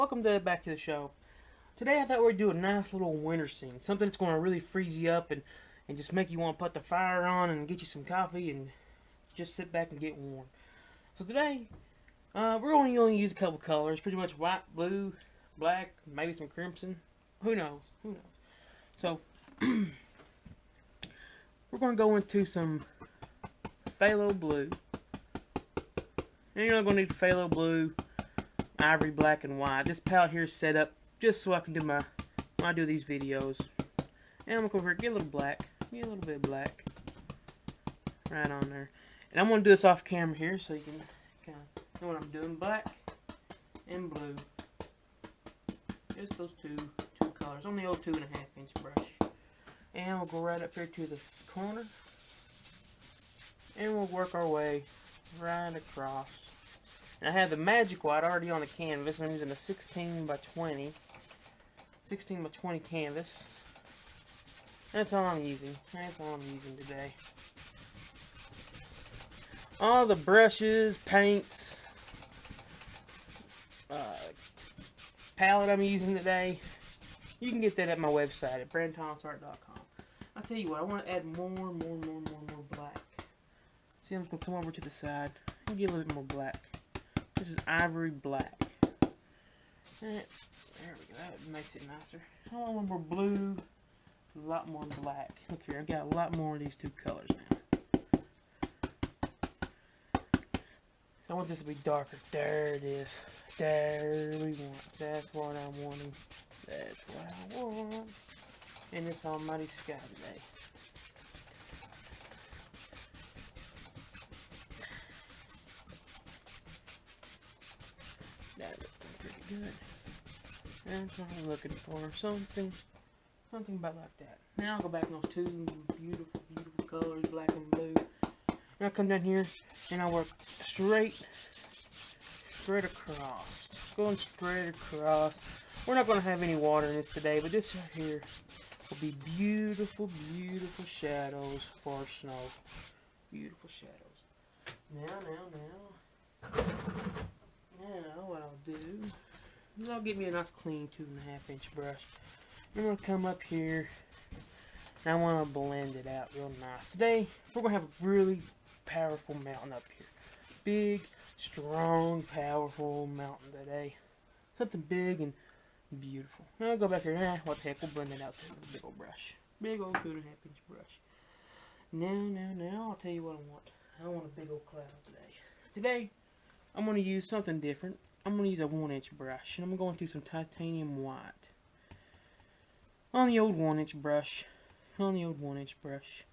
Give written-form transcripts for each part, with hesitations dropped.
Welcome back to the show. Today I thought we'd do a nice little winter scene. Something that's going to really freeze you up and just make you want to put the fire on and get you some coffee and just sit back and get warm. So today, we're only going to use a couple colors. Pretty much white, blue, black, maybe some crimson. Who knows? Who knows? So, we're going to go into some phthalo blue. And you're not going to need phthalo blue, ivory, black, and white. This palette here is set up just so I can do when I do these videos. And I'm going to go over here, get a little black, get a little bit of black right on there. And I'm going to do this off camera here so you can kind of know what I'm doing. Black and blue. Just those two colors on the old 2.5 inch brush. And we'll go right up here to this corner. And we'll work our way right across. And I have the magic white already on the canvas. I'm using a 16 by 20 canvas. That's all I'm using. That's all I'm using today. All the brushes, paints, palette I'm using today, you can get that at my website at brandthomasart.com. I'll tell you what, I want to add more black. See, I'm going to come over to the side and get a little bit more black. This is ivory black. There we go, that makes it nicer. I want a little more blue, a lot more black. Look here, I've got a lot more of these two colors now. I want this to be darker. There it is. There we want. That's what I'm wanting. That's what I want in this almighty sky today. That looks pretty good. That's what I'm looking for. Something about like that. Now I'll go back in those two beautiful colors, black and blue. And I'll come down here and I'll work straight across. Going straight across. We're not going to have any water in this today, but this right here will be beautiful shadows for snow. Beautiful shadows. Now what I'll do is I'll get me a nice clean 2.5 inch brush. I'm going to come up here and I want to blend it out real nice. Today we're going to have a really powerful mountain up here. Big, strong, powerful mountain today. Something big and beautiful. Now I'll go back here. What the heck, we'll blend it out with a big old brush. Big old 2.5 inch brush. Now, I'll tell you what I want. I want a big old cloud today. Today, I'm going to use something different. I'm going to use a 1 inch brush. And I'm going to do some titanium white. On the old 1 inch brush. On the old 1 inch brush.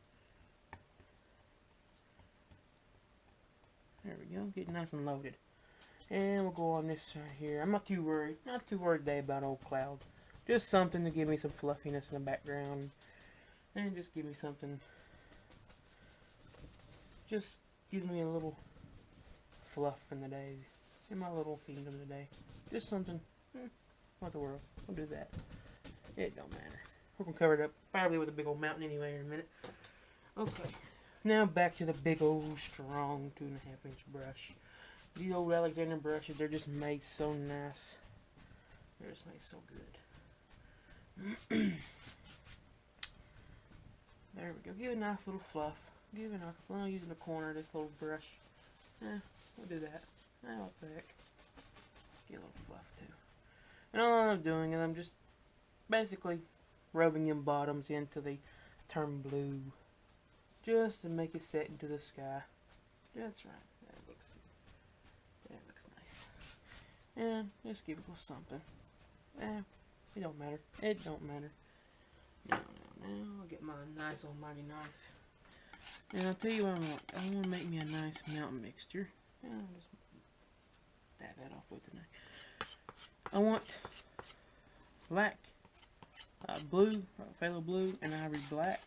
There we go. Get nice and loaded. And we'll go on this right here. I'm not too worried. Not too worried today about old cloud. Just something to give me some fluffiness in the background. And just give me something. Just gives me a little fluff in the day. In my little kingdom today. Just something. What the world. We'll do that. It don't matter. We're going to cover it up probably with a big old mountain anyway in a minute. Okay. Now back to the big old strong 2.5 inch brush. These old Alexander brushes, they're just made so nice. They're just made so good. There we go. Give it a nice little fluff. Give it a nice fluff. I'm using the corner of this little brush. We'll do that. I like that. Get a little fluff too. And all I'm doing is I'm just basically rubbing them bottoms into the turn blue. Just to make it set into the sky. That's right. That looks good. That looks nice. And just give it a little something. It don't matter. It don't matter. Now, I'll get my nice almighty knife. And I'll tell you what I want. I want to make me a nice mountain mixture. And I'll just dab that off with the knife. I want black, blue, phthalo blue, and ivory black.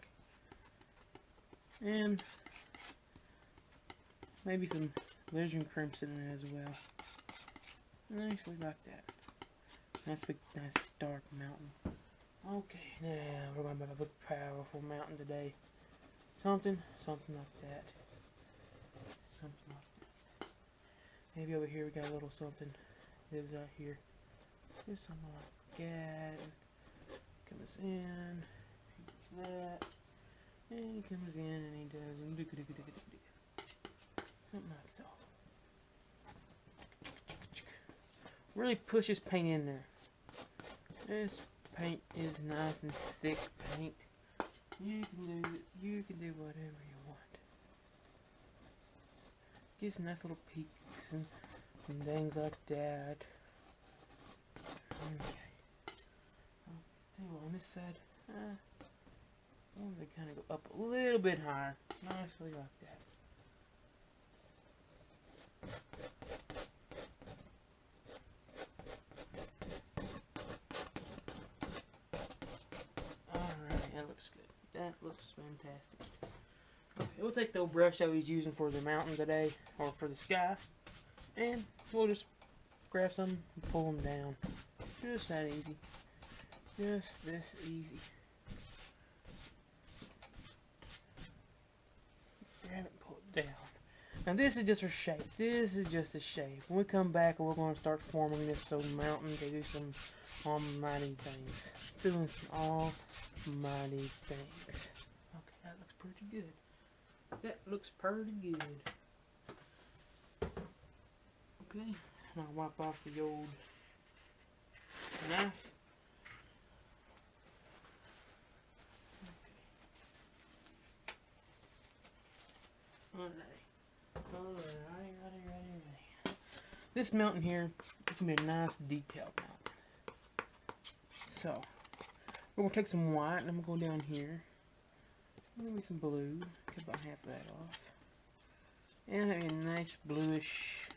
And maybe some alizarin crimson in it as well. Nicely like that. Nice big, nice dark mountain. Okay, now we're going to make a big powerful mountain today. Something like that. Something like that. Maybe over here we got a little something. Lives out here. Just something like that. Comes in, that, and he comes in and he does something like so. Really push this paint in there. This paint is nice and thick paint. You can do whatever you want. Gets nice little peaks and things like that. Okay. On this side, I want to kind of go up a little bit higher, nicely like that. Alright, that looks good. That looks fantastic. Okay, we'll take the old brush I was using for the mountain today, or for the sky, and we'll just grab some and pull them down. Just that easy. Just this easy. Grab it and pull it down. Now this is just a shape. This is just a shape. When we come back, we're going to start forming this old mountain to do some almighty things. Doing some almighty things. Okay, that looks pretty good. That looks pretty good. Okay, and I'll wipe off the old knife. Alright. This mountain here is going to be a nice detailed mountain. So, we're going to take some white and I'm going to go down here. Maybe some blue. Cut about half of that off. And have a nice bluish,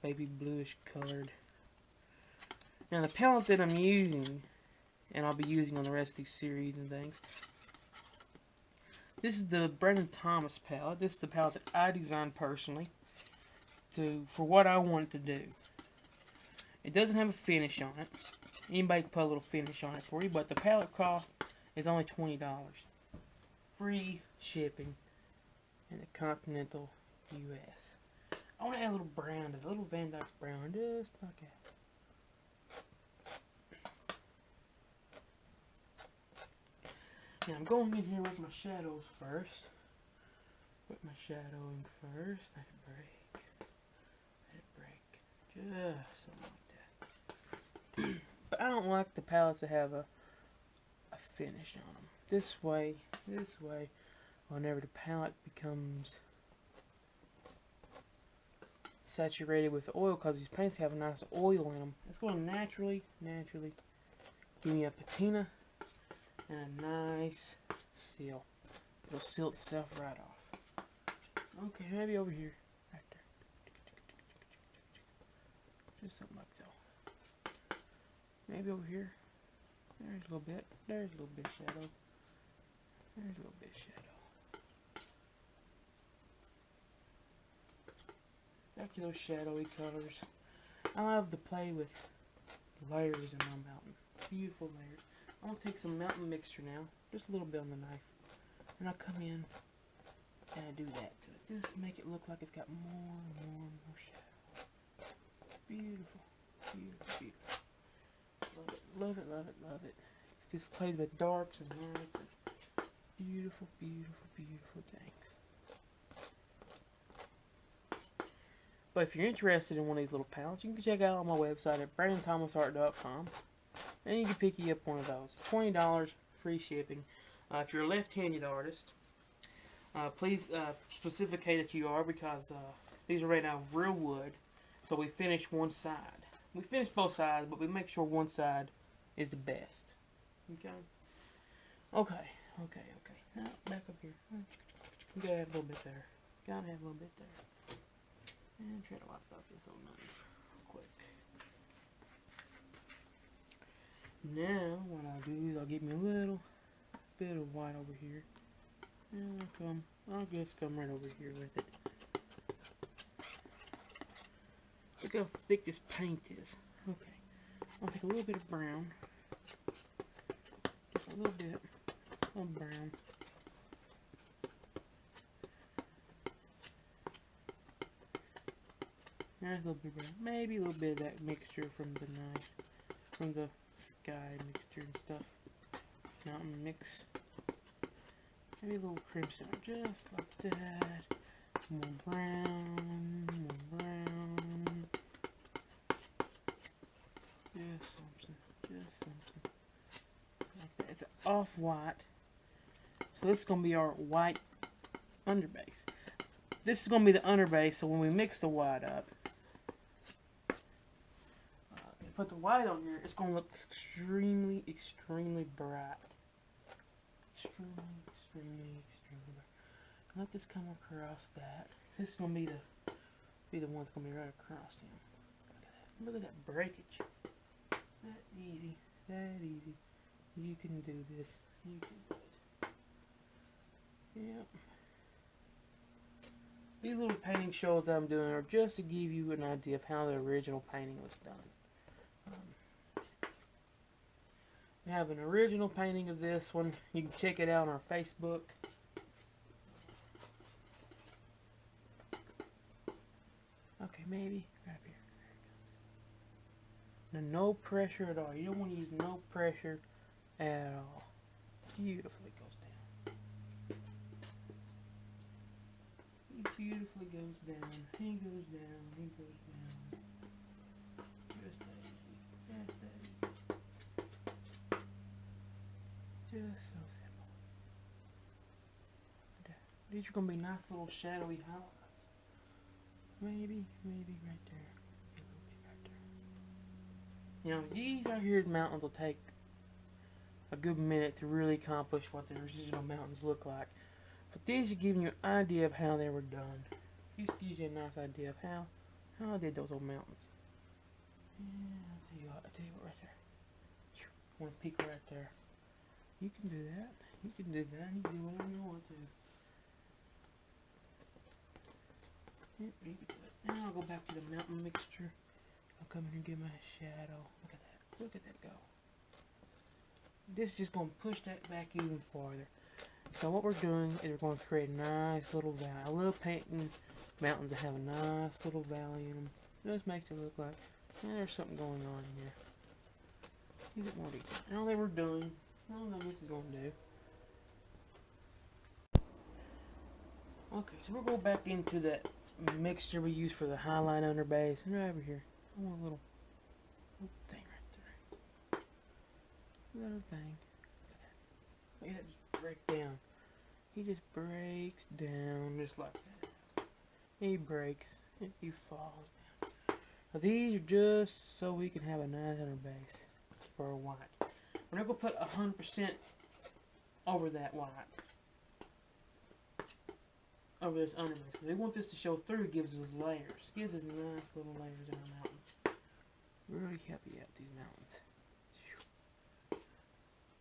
baby bluish colored. Now the palette that I'm using, and I'll be using on the rest of these series and things, this is the Brandon Thomas palette. This is the palette that I designed personally for what I want to do. It doesn't have a finish on it. Anybody can put a little finish on it for you, but the palette cost is only $20. Free shipping in the continental U.S. I want to add a little brown, a little Van Dyke brown, just like that. Now I'm going in here with my shadows first. Put my shadowing first. Let it break. Let it break. Just something like that. But I don't like the palettes that have a finish on them. This way, whenever the palette becomes saturated with oil, because these paints have a nice oil in them, it's going to naturally give me a patina and a nice seal. It'll seal itself right off. Okay, maybe over here. Right there. Just something like so. Maybe over here. There's a little bit. There's a little bit of shadow. There's a little bit of shadow. Back to those shadowy colors. I love to play with layers in my mountain. Beautiful layers. I'm going to take some mountain mixture now, just a little bit on the knife, and I'll come in and I do that to it, just to make it look like it's got more and more and more shadow. Beautiful, beautiful, beautiful. Love it, love it, love it, love it. It just plays with darks and lights and beautiful, beautiful, beautiful things. But if you're interested in one of these little palettes, you can check out on my website at brandanthomasart.com. And you can pick you up one of those. $20, free shipping. If you're a left-handed artist, please specificate that you are, because these are right now real wood. So we finish one side. We finish both sides, but we make sure one side is the best. Okay? Okay. Now, back up here. You gotta have a little bit there. Gotta have a little bit there. And try to wipe off this old knife real quick. Now, what I'll do is I'll get me a little bit of white over here. And I'll just come right over here with it. Look how thick this paint is. Okay. I'll take a little bit of brown. Just a little bit of brown. There's a little bit of, maybe a little bit of that mixture from the night, from the sky mixture and stuff. Mountain mix. Maybe a little crimson, just like that. More brown, more brown. Just something, just something. Like that. It's an off-white. So this is going to be our white underbase. This is going to be the underbase, so when we mix the white up, and put the white on here, it's going to look extremely, extremely bright. Extremely bright. Let this come across that. This is going to be the one that's going to be right across him. Look at that breakage. That easy. That easy. You can do this. You can do it. Yep. These little painting shows I'm doing are just to give you an idea of how the original painting was done. We have an original painting of this one. You can check it out on our Facebook. Okay, maybe right here. There it comes. Now, no pressure at all. You don't want to use no pressure at all. Beautifully goes down. He beautifully goes down. He goes down. He goes down. Just that easy. Just that easy. Just so simple. These are going to be nice little shadowy highlights. Maybe right there. A little bit right there. You know, these right here mountains will take a good minute to really accomplish what the original mountains look like. But these are giving you an idea of how they were done. These gives you a nice idea of how I did those old mountains. Yeah, I'll tell you what right there. I want to peek right there. You can do that. You can do that. You can do whatever you want to. Yep, you can do it. Now I'll go back to the mountain mixture. I'll come in and give my shadow. Look at that. Look at that go. This is just going to push that back even farther. So what we're doing is we're going to create a nice little valley. I love painting mountains that have a nice little valley in them. Just makes it look like there's something going on here. You get more detail. Now that we're doing, all that this is going to do. Okay, so we'll go back into that mixture we used for the highlight underbase. And right over here, I want a little thing right there. Little thing. Look at that just break down. He just breaks down just like that. He breaks. He falls down. Now these are just so we can have a nice underbase for a white. We're not going to put 100% over that white. Over this underbase. We want this to show through. It gives us layers. It gives us nice little layers in our mountain. Really happy at these mountains.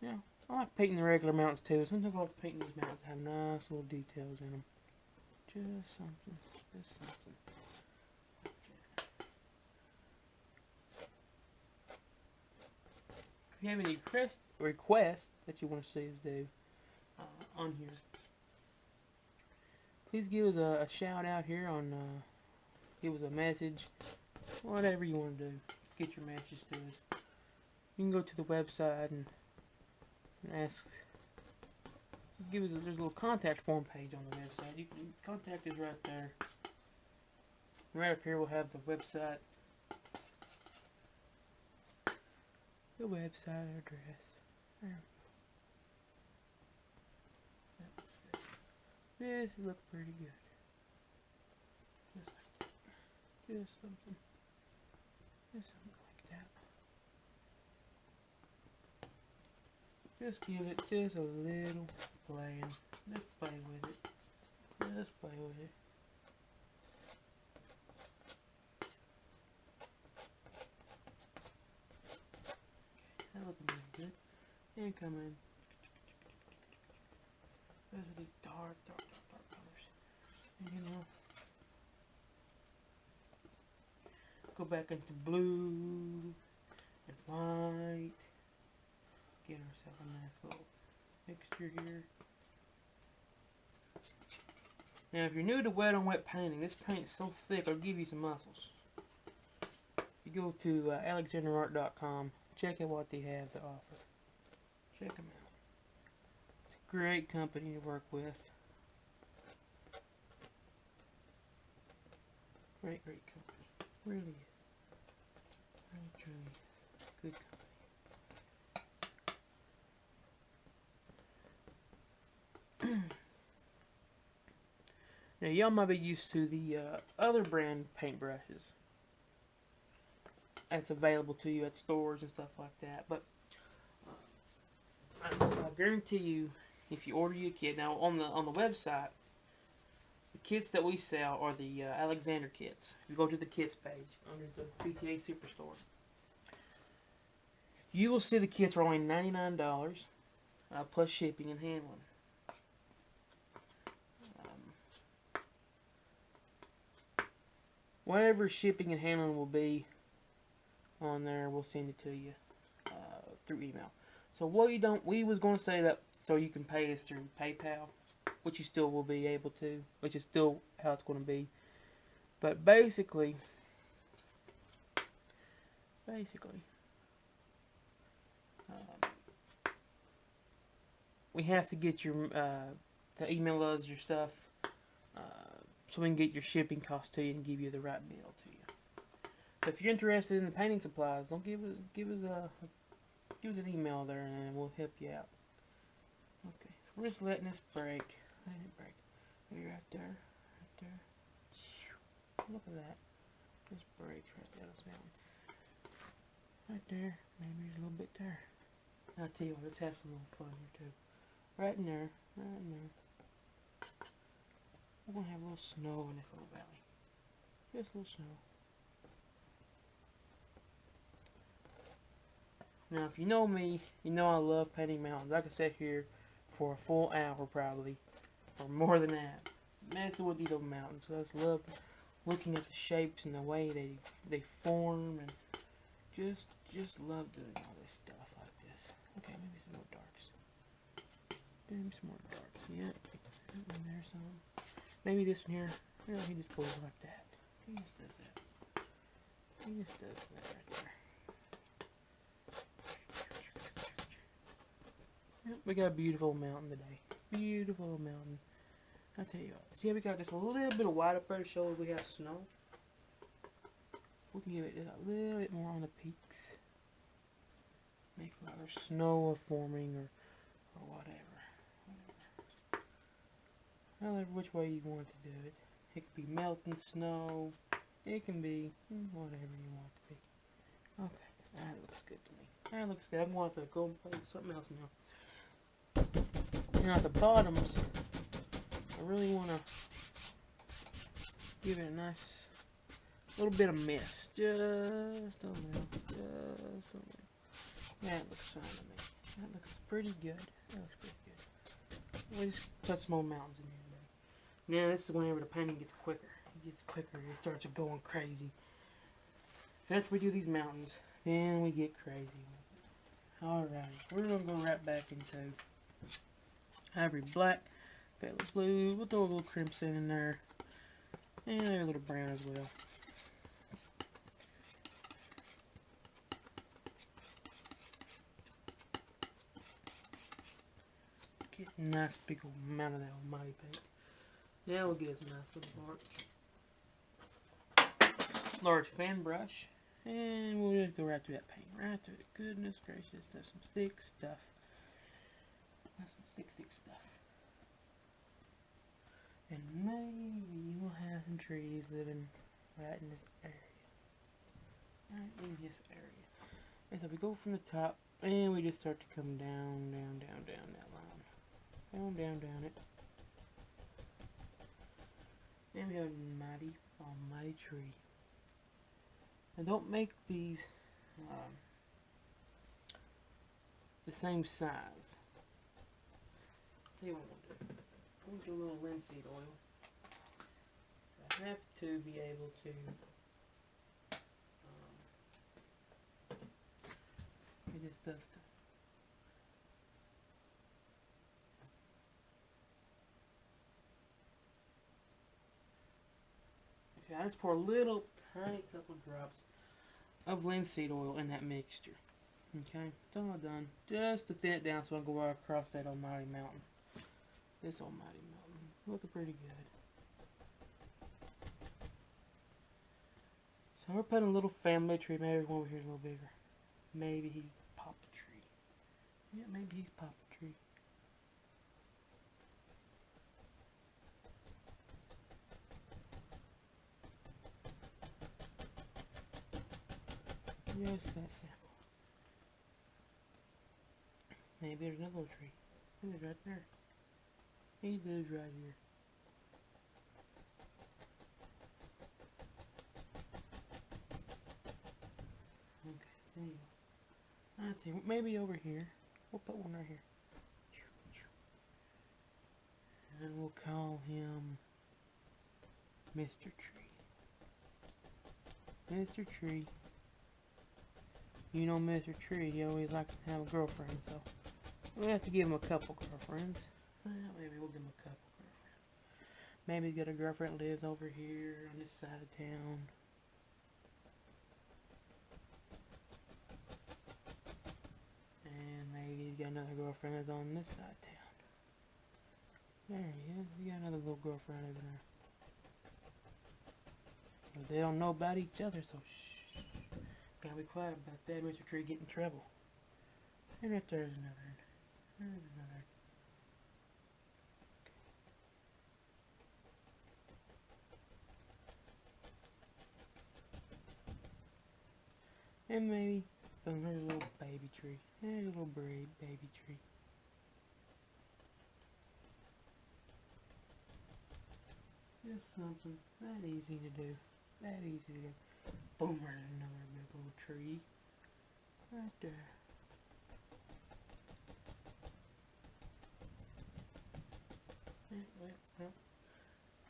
Yeah, I like painting the regular mountains too. Sometimes I like painting these mountains that have nice little details in them. Just something. Just something. If you have any requests that you want to see us do on here, please give us a shout out here on, give us a message, whatever you want to do. Get your messages to us. You can go to the website and ask. Give us there's a little contact form page on the website. You can contact us right there. Right up here we'll have the website. The website address. There we go. That looks good. This looks pretty good. Just like that. Just something like that. Just give it just a little playing. Just play with it. Just play with it. Okay, that looks really good. And come in. Those are these dark colors. And you know, go back into blue and white. Get ourselves a nice little mixture here. Now if you're new to wet on wet painting, this paint is so thick it'll give you some muscles. you go to alexanderart.com, check out what they have to offer. Check them out. It's a great company to work with. Great company. Really is. Really, truly is. Good company. Now, y'all might be used to the other brand paintbrushes that's available to you at stores and stuff like that. But I guarantee you, if you order you a kit, now on the website, the kits that we sell are the Alexander kits. If you go to the kits page under the PTA Superstore, you will see the kits are only $99 plus shipping and handling. Whatever shipping and handling will be on there, we'll send it to you through email. So what we was going to say that so you can pay us through PayPal, which you still will be able to, which is still how it's going to be. But basically, we have to get your to email us your stuff so we can get your shipping costs to you and give you the right bill to you. So if you're interested in the painting supplies, don't give us an email there and we'll help you out. Okay, so we're just letting this break. Let it break. Maybe right there, right there. Look at that. This breaks right there. Right there. Maybe there's a little bit there. I'll tell you what, let's have some little fun here too. Right in there, right in there. We're gonna have a little snow in this little valley. Just a little snow. Now, if you know me, you know I love painting mountains. I could sit here for a full hour probably, or more than that, messing with these old mountains. So I just love looking at the shapes and the way they form, and just love doing all this stuff like this. Okay, maybe some more darks. Maybe some more darks. Yep. And there's some. Maybe this one here. You know, he just goes like that. He just does that. He just does that right there. Yep, we got a beautiful mountain today. Beautiful mountain. I'll tell you what. See how we got just a little bit of white up there to show we have snow? We can give it just a little bit more on the peaks. Make a lot of snow forming or whatever. However, which way you want to do it. It could be melting snow. It can be whatever you want it to be. Okay, that looks good to me. That looks good. I'm going to go and play with something else now. Now at the bottoms, I really want to give it a nice little bit of mist. Just a little. That looks fine to me. That looks pretty good. We'll just put some more mountains in here. Now this is whenever the painting gets quicker. It gets quicker. It starts going crazy. After we do these mountains, then we get crazy. Alright, we're going to go right back into ivory black, phthalo blue. We'll throw a little crimson in there. And a little brown as well. Get a nice big old amount of that almighty paint. Now we'll get us a nice little large fan brush, and we'll just go right through that paint, right through it. Goodness gracious, there's some thick stuff. That's some thick stuff. And maybe we'll have some trees living right in this area. Right in this area. And so we go from the top, and we just start to come down that line. Down it. And we have a almighty tree. Now don't make these the same size. Tell you what I'm going to do. I'm going to do a little linseed oil. I have to be able to get this stuff to I just pour a little tiny couple drops of linseed oil in that mixture. Okay, it's all done. Just to thin it down so I can go right across that almighty mountain. This almighty mountain. Looking pretty good. So we're putting a little family tree. Maybe one over here is a little bigger. Maybe he's Papa Tree. Yeah, maybe he's Papa Tree. Yes, that's it. Maybe there's another little tree. He's right there. He lives right here. Okay, there you go. I think maybe over here. We'll put one right here. And we'll call him Mr. Tree. Mr. Tree. You know Mr. Tree, he always likes to have a girlfriend, so we'll have to give him a couple girlfriends. Well, maybe we'll give him a couple girlfriends. Maybe he's got a girlfriend that lives over here on this side of town. And maybe he's got another girlfriend that's on this side of town. There he is. He got another little girlfriend over there. But they don't know about each other, so shh. Gotta be quiet about that. Mr. Tree get in trouble. And if there's another. There's another. Okay. And maybe there's a little baby tree. There's a little baby tree. Just something that easy to do. That easy to do. Boom, there's another big little tree. Right there.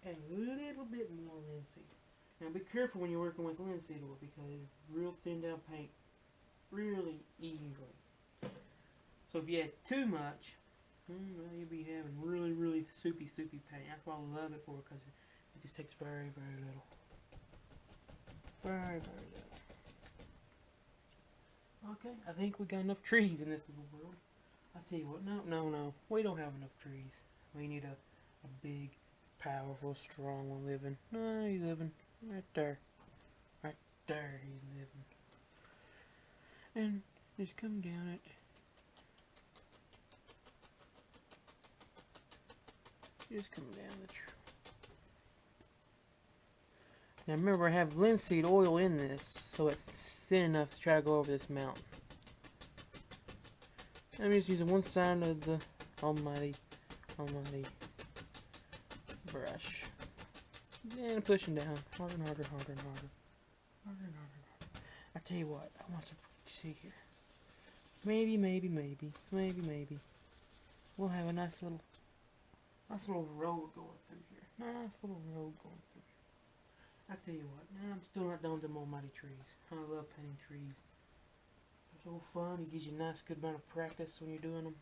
And a little bit more linseed. Now be careful when you're working with linseed oil because it's real thin down paint really easily. So if you add too much, you'll be having really soupy paint. That's why I love it for, because it just takes very little. Very little. Okay, I think we got enough trees in this little world. I'll tell you what, no. We don't have enough trees. We need a big, powerful, strong one living. No, he's living right there. Right there he's living. And just come down it. Just come down the tree. Now remember, I have linseed oil in this, so it's thin enough to try to go over this mountain. I'm just using one side of the almighty brush. And pushing down. Harder and harder. I tell you what, I want to see here. Maybe. We'll have a nice little road going through here. Nice little road going through here. I tell you what, I'm still not done with them almighty trees. I love painting trees. It's so fun. It gives you a nice good amount of practice when you're doing them.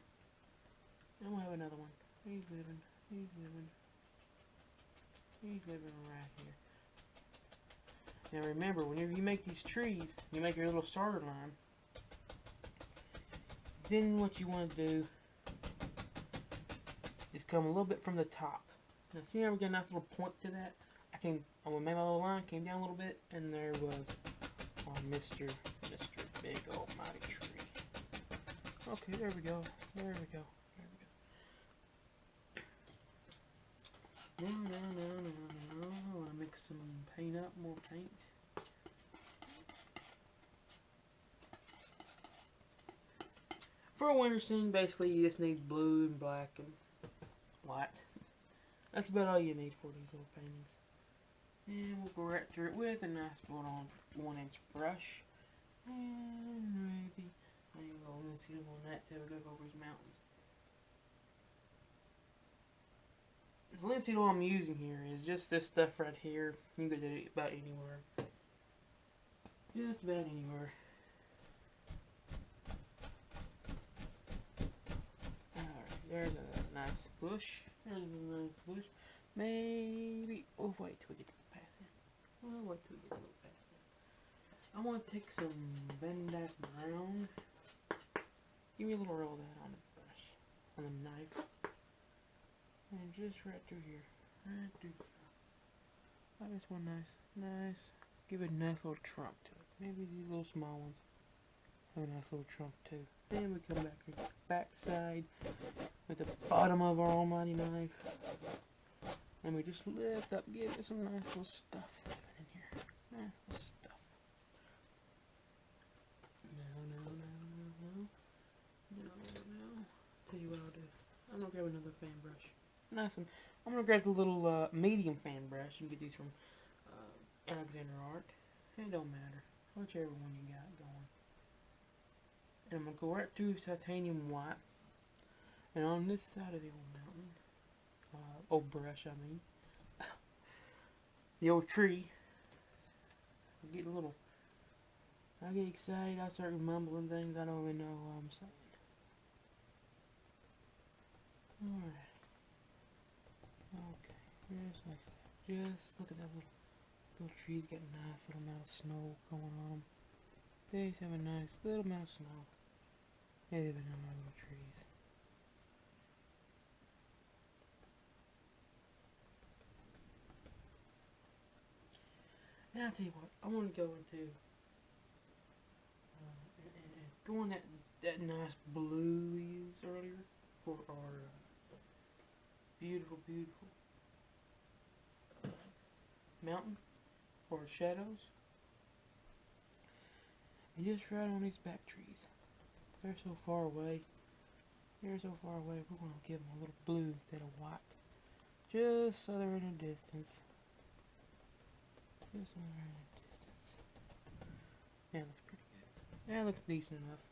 And we'll have another one. He's living right here. Now remember, whenever you make these trees, you make your little starter line. Then what you want to do is come a little bit from the top. Now see how we got a nice little point to that? I made my little line, came down a little bit, and there was our Mr. Big Almighty Tree. Okay, there we go. No. I want to mix some paint up, more paint. For a winter scene, basically, you just need blue and black and white. That's about all you need for these little paintings. And we'll go right through it with a nice blown on 1-inch brush. And maybe I ain't going to see on that till we look over his mountains. The linseed oil I'm using here is just this stuff right here. You can get it about anywhere. Just about anywhere. Alright, there's a nice bush. Maybe. Oh, wait till we get to the path in. Well, wait till we get to the path I want to take some Bendak Brown. Give me a little roll of that on the brush, on the knife, and just right through here, right through here. Oh, this one nice. Give it a nice little trunk to it. Maybe these little small ones have a nice little trunk too. Then we come back side with the bottom of our almighty knife, and we just lift up, give it some nice little stuff in here. Nice little stuff. No. Tell you what I'll do. I'm gonna grab another fan brush. Nice one. I'm gonna grab the little medium fan brush. You can get these from Alexander Art. It don't matter. Whichever one you got going. And I'm gonna go right through titanium white. And on this side of the old mountain, old brush, I mean, the old tree, I get excited, I start mumbling things I don't even know what I'm saying. Alright. Okay, just like that. Just look at that little trees, got a nice little amount of snow going on them. They have a nice little amount of snow. Yeah, they've been on my little trees. And I'll tell you what, I want to go into go on that nice blue we used earlier for our beautiful mountain for our shadows. And just right on these back trees. They're so far away. We're going to give them a little blue instead of white. Just so they're in a distance. Yeah, looks pretty good. Yeah, looks decent enough.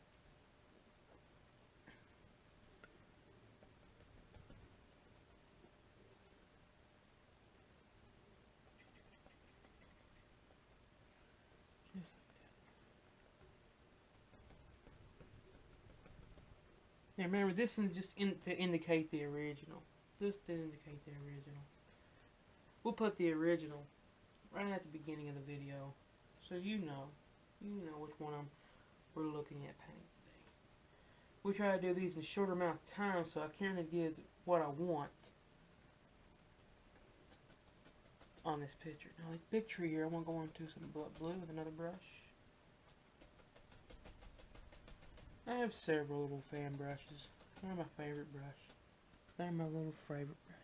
Just like that. Now remember, this is just to indicate the original. Just to indicate the original. We'll put the original right at the beginning of the video, so you know which one we're looking at painting today. We try to do these in a shorter amount of time, so I kind of get what I want on this picture. Now this big tree here, I want to go into some blue with another brush. I have several little fan brushes. They're my favorite brush. They're my little favorite brushes.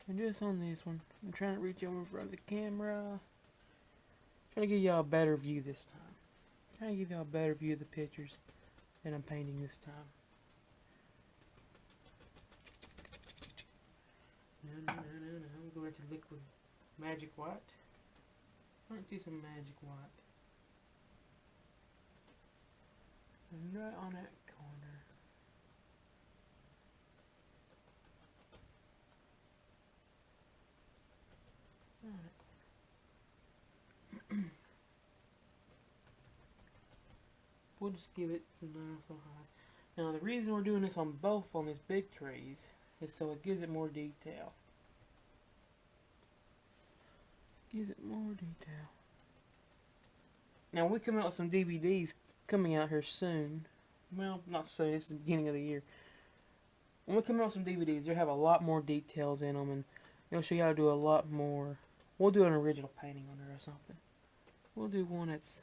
And just on this one, I'm trying to reach over in front of the camera. Trying to give y'all a better view this time. Trying to give y'all a better view of the pictures that I'm painting this time. No. I'm going to liquid magic white. I'm going to do some magic white. And right on that corner. We'll just give it some nice little highs. Now the reason we're doing this on both on these big trees is so it gives it more detail. Now we come out with some DVDs coming out here soon. Well, not soon, it's the beginning of the year. When we come out with some DVDs, they'll have a lot more details in them, and it'll show you how to do a lot more. We'll do an original painting on there or something. We'll do one that's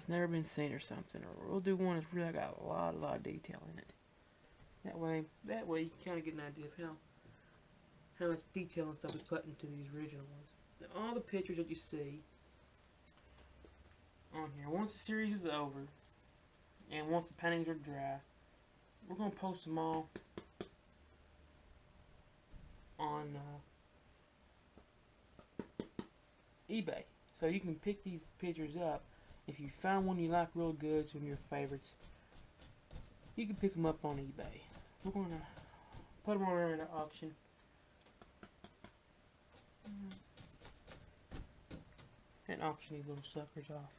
never been seen or something, or we'll do one that's really got a lot of detail in it. That way you can kind of get an idea of how much detail and stuff is put into these original ones. Now, all the pictures that you see on here, once the series is over, and once the paintings are dry, we're going to post them all on eBay. So you can pick these pictures up. If you find one you like real good, it's one of your favorites, you can pick them up on eBay. We're going to put them on there in an auction. And auction these little suckers off.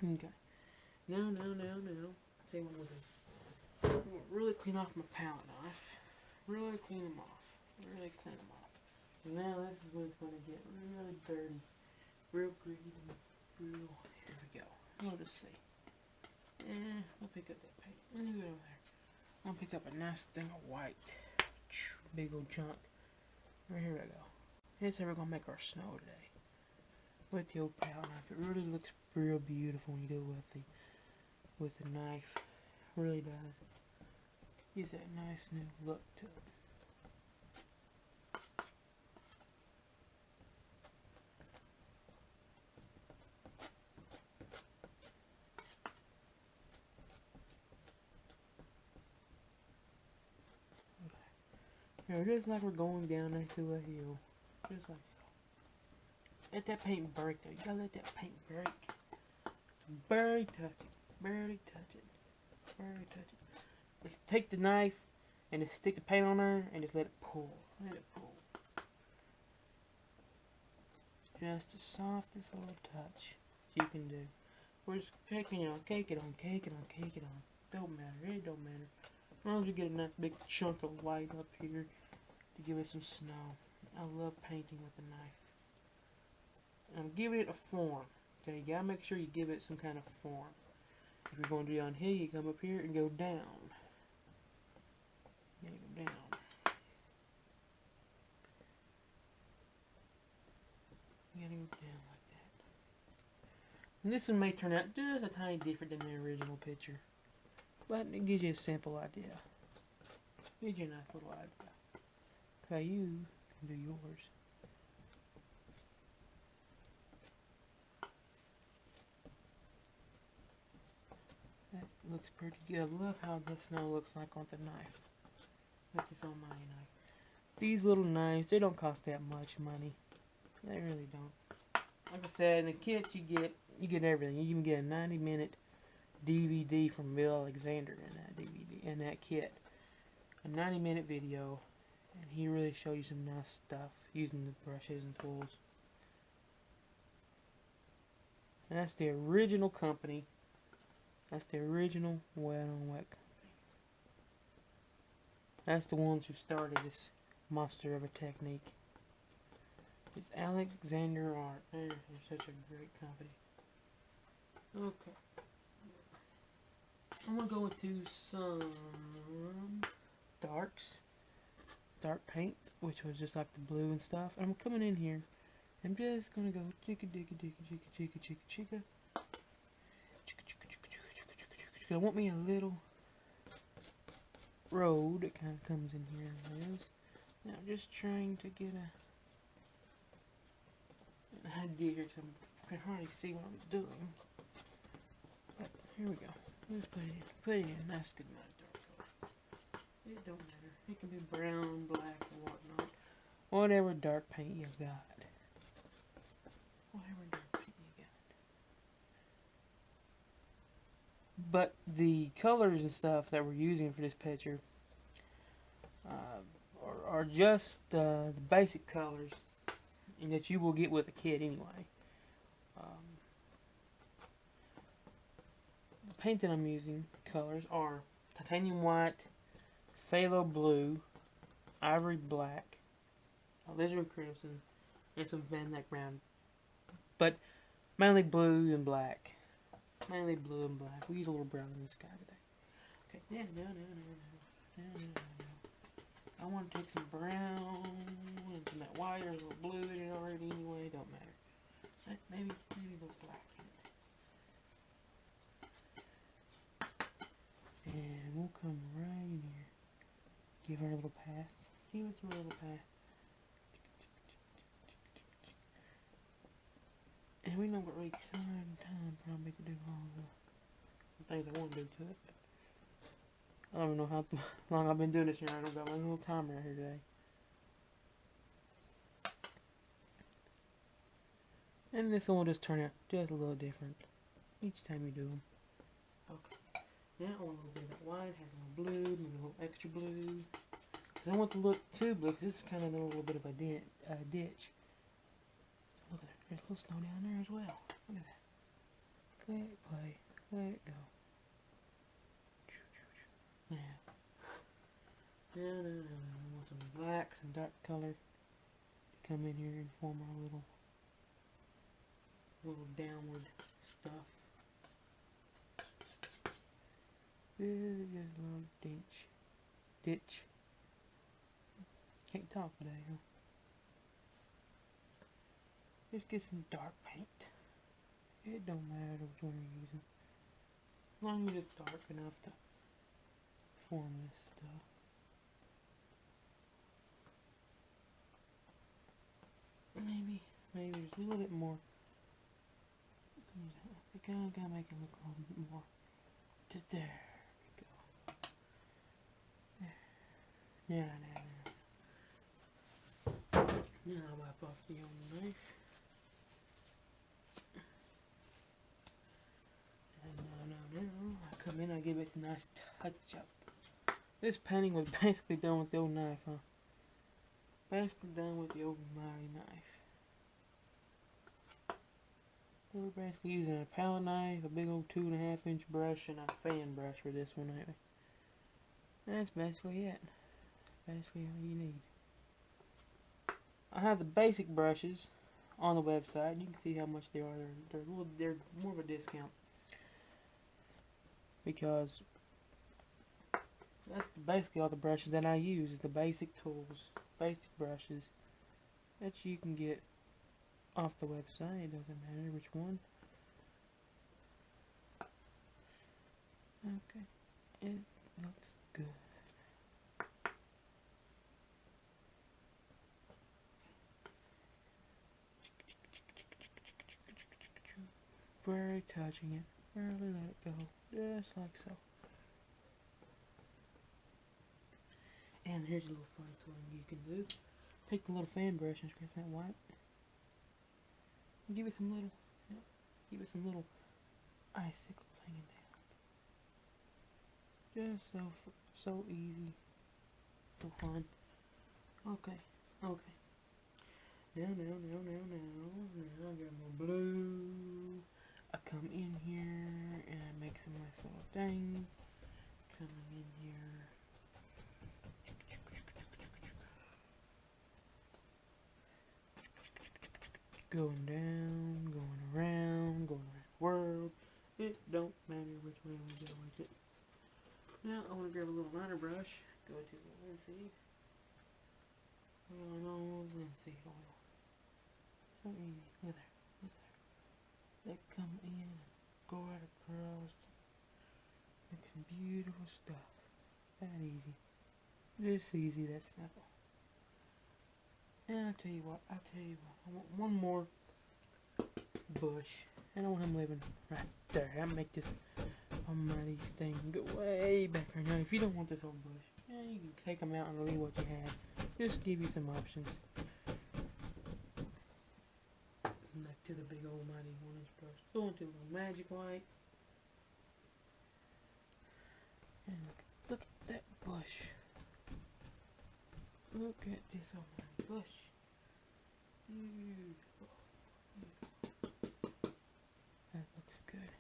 Okay. Now. Tell you what we'll do. I'm going to really clean off my palette knife. Really clean them off. Now this is when it's going to get really dirty. Real gritty and brutal. Here we go. We'll just see. We'll pick up that paint. Let's go over there. I'll pick up a nice thing of white. Big old chunk. Right, here we go. Here's how we're going to make our snow today. With the old palette knife. It really looks real beautiful when you do it with the knife. It really does. Gives that nice new look to it. Now, just like we're going down into a hill. Just like so. Let that paint break though. You gotta let that paint break. Barely touch it. Barely touch it. Barely touch it. Just take the knife and just stick the paint on there and just let it pull. Let it pull. Just the softest little touch you can do. We're just cake it on, cake it on, cake it on, cake it on. Don't matter. It don't matter. As long as you get a nice big chunk of white up here to give it some snow. I love painting with a knife. And I'm giving it a form. Okay, you gotta make sure you give it some kind of form. If you're going down here, you come up here and go down. You gotta go down. You gotta go down like that. And this one may turn out just a tiny different than the original picture. But it gives you a simple idea. Gives you a nice little idea. How you can do yours. That looks pretty good. I love how the snow looks like on the knife. With this almighty knife. These little knives, they don't cost that much money. They really don't. Like I said, in the kit you get everything. You even get a 90-minute DVD from Bill Alexander in that DVD, in that kit. A 90-minute video, and he really showed you some nice stuff using the brushes and tools. And that's the original company. That's the original Wet on Wet company. That's the ones who started this monster of a technique. It's Alexander Art. They're such a great company. Okay. I'm going to go into some dark paint, which was just like the blue and stuff. And I'm coming in here. I'm just going to go chicka chicka chicka chicka chicka chicka chicka. I want me a little road that kind of comes in here. Now I'm just trying to get an idea here because I can hardly see what I'm doing. But here we go. Let's put it in. That's good amount of dark color. It don't matter. It can be brown, black, or whatnot. Whatever dark paint you got. Whatever dark paint you got. But the colors and stuff that we're using for this picture are just the basic colors, and that you will get with a kit anyway. The paint that I'm using, colors, are titanium white, phthalo blue, ivory black, alizarin crimson, and some Van Dyke brown. But mainly blue and black. Mainly blue and black. We use a little brown in the sky today. Okay, no. I want to take some brown and some that white or a little blue in it already anyway. Don't matter. Maybe a little black in it. And we'll come right in here. Give her a little path. Give us a little path. And we know what really time probably to do all the things I want to do to it. I don't even know how long I've been doing this here. I don't got my little timer right here today. And this one will just turn out just a little different each time you do them. Okay. Now I want a little bit of that white, have a little blue, maybe a little extra blue. Because I want to look too blue, because this is kind of a little bit of a ditch. Look at that. There's a little snow down there as well. Look at that. Let it play. Let it go. Now. I want some black, some dark color. come in here and form our little downward stuff. This is just a little ditch. Can't talk today, huh? Just get some dark paint. It don't matter which one you're using. As long as it's dark enough to form this stuff. Maybe there's a little bit more. I gotta make it look a little bit more. Just there we go. There. Now I'll wipe off the old knife. And now I come in, I give it a nice touch up. This painting was basically done with the old knife, huh? Basically done with the old mighty knife. We're basically using a palette knife, a big old 2.5 inch brush, and a fan brush for this one, ain't we? That's basically it. Basically all you need. I have the basic brushes on the website. You can see how much they are. They're more of a discount because that's basically all the brushes that I use. Is the basic tools, basic brushes that you can get off the website. It doesn't matter which one. Okay, it looks good. Very touching it. Barely let it go. Just like so. And here's a little fun thing you can do. Take the little fan brush and scratch that white. Give it some little, icicles hanging down. Just so easy, so fun. Okay. Now, I got my blue. I come in here and I make some nice little things. Coming in here. Going down, going around the world. It don't matter which way we go with it. Now I want to grab a little liner brush. Go to the linseed. Linseed oil. So easy. Look there. They come in and go right across. Make some beautiful stuff. That easy. Just easy, that simple. And I'll tell you what, I want one more bush. And I want him living right there. I'll make this almighty thing go way back there. Now, if you don't want this old bush, yeah, you can take them out and leave what you have. Just give you some options. Back to the big old mighty 1-inch brush. Go into a little magic white. And look at that bush. Look at this almighty bush. Beautiful. That looks good.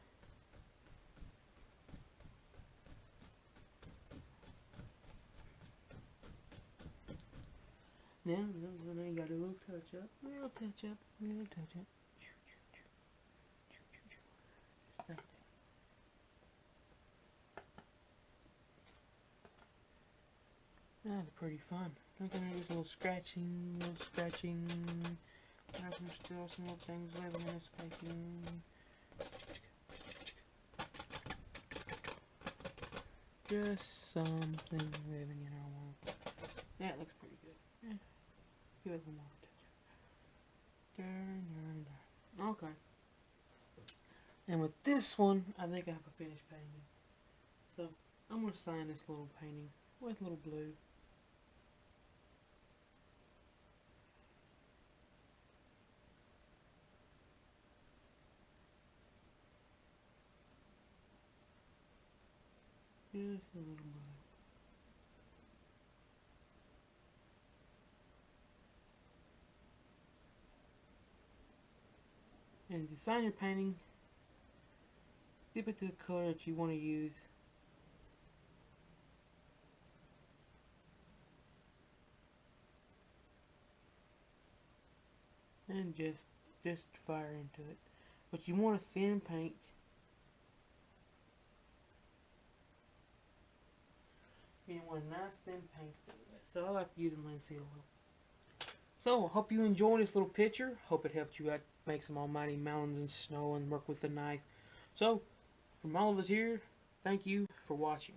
Now you got a little touch up. Little touch up. Just like that. That's pretty fun. Look at this little scratching. There's still some little things living in this painting. Just something living in our world. That looks pretty good. Yeah. Give it a little more touch. Okay. And with this one, I think I have a finished painting. So, I'm going to sign this little painting with a little blue. Just a little blue. And to sign your painting, dip it to the color that you want to use. and just fire into it. But you want a thin paint. You want a nice thin paint. So I like using linseed oil. So I hope you enjoyed this little picture. Hope it helped you out make some almighty mountains and snow and work with the knife. So from all of us here, thank you for watching.